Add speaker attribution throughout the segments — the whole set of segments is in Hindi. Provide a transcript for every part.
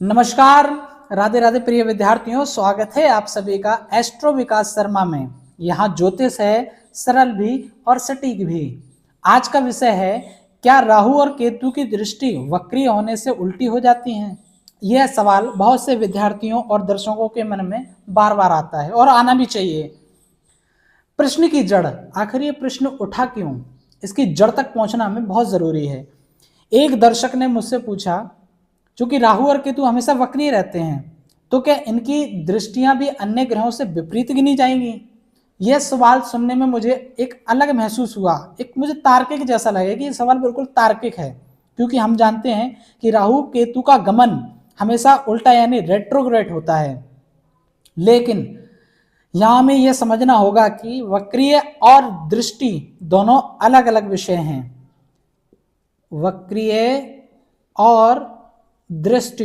Speaker 1: नमस्कार, राधे राधे प्रिय विद्यार्थियों, स्वागत है आप सभी का एस्ट्रो विकास शर्मा में। यहाँ ज्योतिष है, सरल भी और सटीक भी। आज का विषय है, क्या राहु और केतु की दृष्टि वक्री होने से उल्टी हो जाती हैं? यह सवाल बहुत से विद्यार्थियों और दर्शकों के मन में बार बार आता है और आना भी चाहिए। प्रश्न की जड़, आखिर ये प्रश्न उठा क्यों, इसकी जड़ तक पहुंचना हमें बहुत जरूरी है। एक दर्शक ने मुझसे पूछा, चूंकि राहु और केतु हमेशा वक्री रहते हैं, तो क्या इनकी दृष्टियां भी अन्य ग्रहों से विपरीत गिनी जाएंगी? यह सवाल सुनने में मुझे एक अलग महसूस हुआ, एक मुझे तार्किक जैसा लगे कि यह सवाल बिल्कुल तार्किक है, क्योंकि हम जानते हैं कि राहु केतु का गमन हमेशा उल्टा यानी रेट्रोग्रेड होता है। लेकिन यहां हमें यह समझना होगा कि वक्रीय और दृष्टि दोनों अलग अलग विषय हैं। वक्रीय और दृष्टि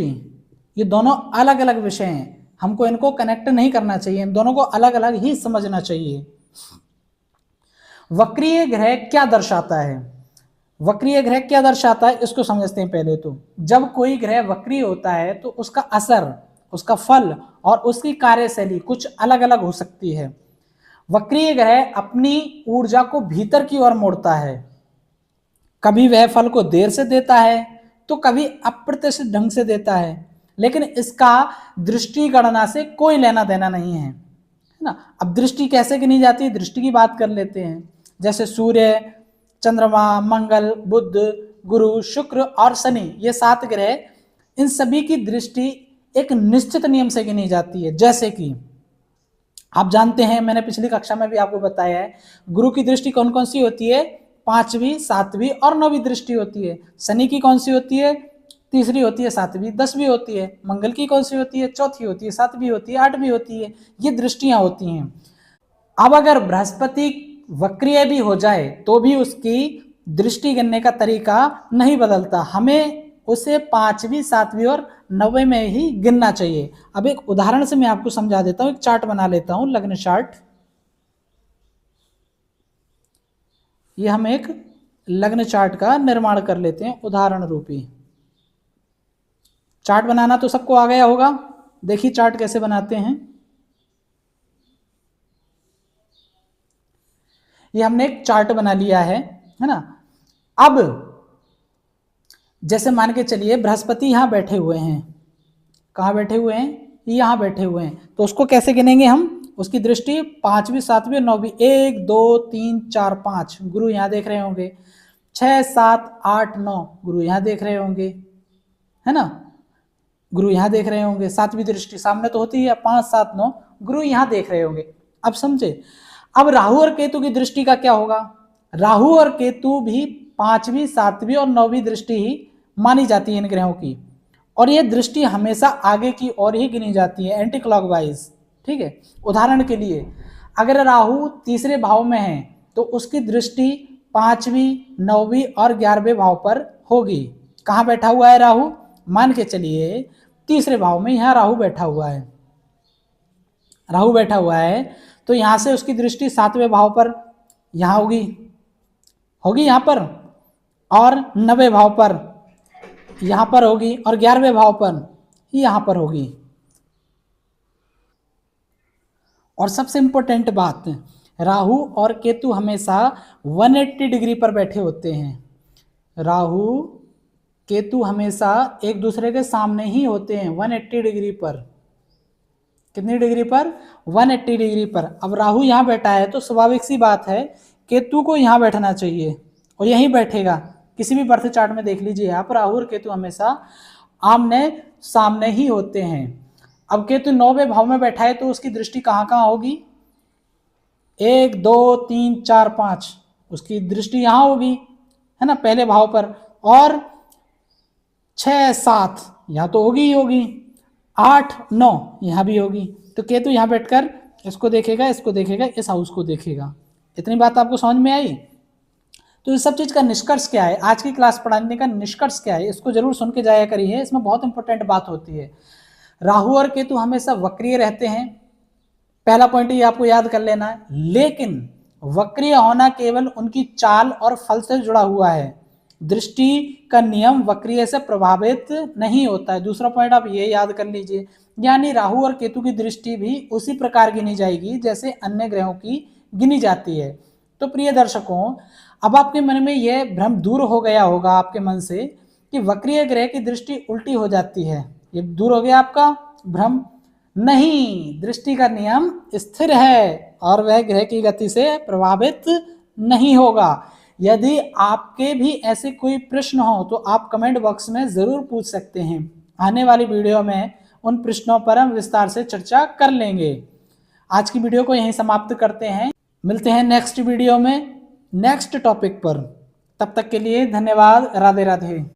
Speaker 1: ये दोनों अलग अलग विषय हैं, हमको इनको कनेक्ट नहीं करना चाहिए, इन दोनों को अलग अलग ही समझना चाहिए। वक्रीय ग्रह क्या दर्शाता है? वक्रीय ग्रह क्या दर्शाता है इसको समझते हैं। पहले तो जब कोई ग्रह वक्रीय होता है तो उसका असर, उसका फल और उसकी कार्यशैली कुछ अलग अलग हो सकती है। वक्रीय ग्रह अपनी ऊर्जा को भीतर की ओर मोड़ता है, कभी वह फल को देर से देता है तो कभी अप्रत्याशित ढंग से देता है, लेकिन इसका दृष्टि गणना से कोई लेना देना नहीं है ना। अब दृष्टि कैसे गिनी जाती है, दृष्टि की बात कर लेते हैं। जैसे सूर्य, चंद्रमा, मंगल, बुध, गुरु, शुक्र और शनि, ये 7 ग्रह, इन सभी की दृष्टि एक निश्चित नियम से गिनी जाती है। जैसे कि आप जानते हैं, मैंने पिछली कक्षा में भी आपको बताया है, गुरु की दृष्टि कौन कौन सी होती है? 5वीं, 7वीं और 9वीं दृष्टि होती है। शनि की कौन सी होती है? 3री होती है, 7वीं, 10वीं होती है। मंगल की कौन सी होती है? 4थी होती है, 7वीं होती है, 8वीं होती है। ये दृष्टियां होती हैं। अब अगर बृहस्पति वक्रीय भी हो जाए तो भी उसकी दृष्टि गिनने का तरीका नहीं बदलता, हमें उसे 5वीं, 7वीं और 9वीं में ही गिनना चाहिए। अब एक उदाहरण से मैं आपको समझा देता हूं, एक चार्ट बना लेता हूं, लग्न चार्ट। ये हम एक लग्न चार्ट का निर्माण कर लेते हैं, उदाहरण रूपी। चार्ट बनाना तो सबको आ गया होगा। देखिए चार्ट कैसे बनाते हैं। ये हमने एक चार्ट बना लिया है ना। अब जैसे मान के चलिए बृहस्पति यहां बैठे हुए हैं। कहां बैठे हुए हैं? यहां बैठे हुए हैं। तो उसको कैसे गिनेंगे हम? उसकी दृष्टि 5वीं, 7वीं, 9वीं, 1 2 3 4 5 गुरु यहां देख रहे होंगे। 6 7 8 9 गुरु यहां देख रहे होंगे, है ना। गुरु यहां देख रहे होंगे। 7वीं दृष्टि सामने तो होती है, 5 7 9 गुरु यहां देख रहे होंगे। अब समझे। अब राहु और केतु की दृष्टि का क्या होगा? राहु और केतु भी 5वीं, 7वीं और 9वीं दृष्टि ही मानी जाती है इन ग्रहों की, और यह दृष्टि हमेशा आगे की ओर ही गिनी जाती है, एंटी क्लॉकवाइज। ठीक है। उदाहरण के लिए अगर राहु 3रे भाव में है तो उसकी दृष्टि 5वीं, 9वीं और 11वें भाव पर होगी। कहां बैठा हुआ है राहु? मान के चलिए 3रे भाव में यहां राहु बैठा हुआ है। राहु बैठा हुआ है तो यहां से उसकी दृष्टि 7वें भाव पर यहां होगी यहां पर, और 9वें भाव पर यहां पर होगी, और 11वें भाव पर यहां पर होगी। और सबसे इंपॉर्टेंट बात, राहु और केतु हमेशा 180 डिग्री पर बैठे होते हैं। राहु केतु हमेशा एक दूसरे के सामने ही होते हैं, 180 डिग्री पर। कितनी डिग्री पर? 180 डिग्री पर। अब राहु यहां बैठा है तो स्वाभाविक सी बात है केतु को यहां बैठना चाहिए, और यहीं बैठेगा। किसी भी बर्थ चार्ट में देख लीजिए आप, राहु और केतु हमेशा आमने सामने ही होते हैं। अब केतु 9वें भाव में बैठा है तो उसकी दृष्टि कहां कहां होगी? 1 2 3 4 5 उसकी दृष्टि यहां होगी, है ना, पहले भाव पर। और 6 7 यहां तो होगी ही होगी, 8 9 यहां भी होगी। तो केतु यहां बैठकर इसको देखेगा, इसको देखेगा, इस हाउस को देखेगा। इतनी बात आपको समझ में आई? तो इस सब चीज का निष्कर्ष क्या है, आज की क्लास पढ़ाने का निष्कर्ष क्या है, इसको जरूर सुन के जाया करिए, इसमें बहुत इंपॉर्टेंट बात होती है। राहु और केतु हमेशा वक्रीय रहते हैं, पहला पॉइंट ये आपको याद कर लेना है। लेकिन वक्रीय होना केवल उनकी चाल और फल से जुड़ा हुआ है, दृष्टि का नियम वक्रीय से प्रभावित नहीं होता है। दूसरा पॉइंट आप ये याद कर लीजिए, यानी राहु और केतु की दृष्टि भी उसी प्रकार गिनी जाएगी जैसे अन्य ग्रहों की गिनी जाती है। तो प्रिय दर्शकों, अब आपके मन में यह भ्रम दूर हो गया होगा आपके मन से कि वक्रीय ग्रह की दृष्टि उल्टी हो जाती है। ये दूर हो गया आपका भ्रम? नहीं, दृष्टि का नियम स्थिर है और वह ग्रह की गति से प्रभावित नहीं होगा। यदि आपके भी ऐसे कोई प्रश्न हो तो आप कमेंट बॉक्स में जरूर पूछ सकते हैं। आने वाली वीडियो में उन प्रश्नों पर हम विस्तार से चर्चा कर लेंगे। आज की वीडियो को यहीं समाप्त करते हैं। मिलते हैं नेक्स्ट वीडियो में नेक्स्ट टॉपिक पर। तब तक के लिए धन्यवाद। राधे राधे।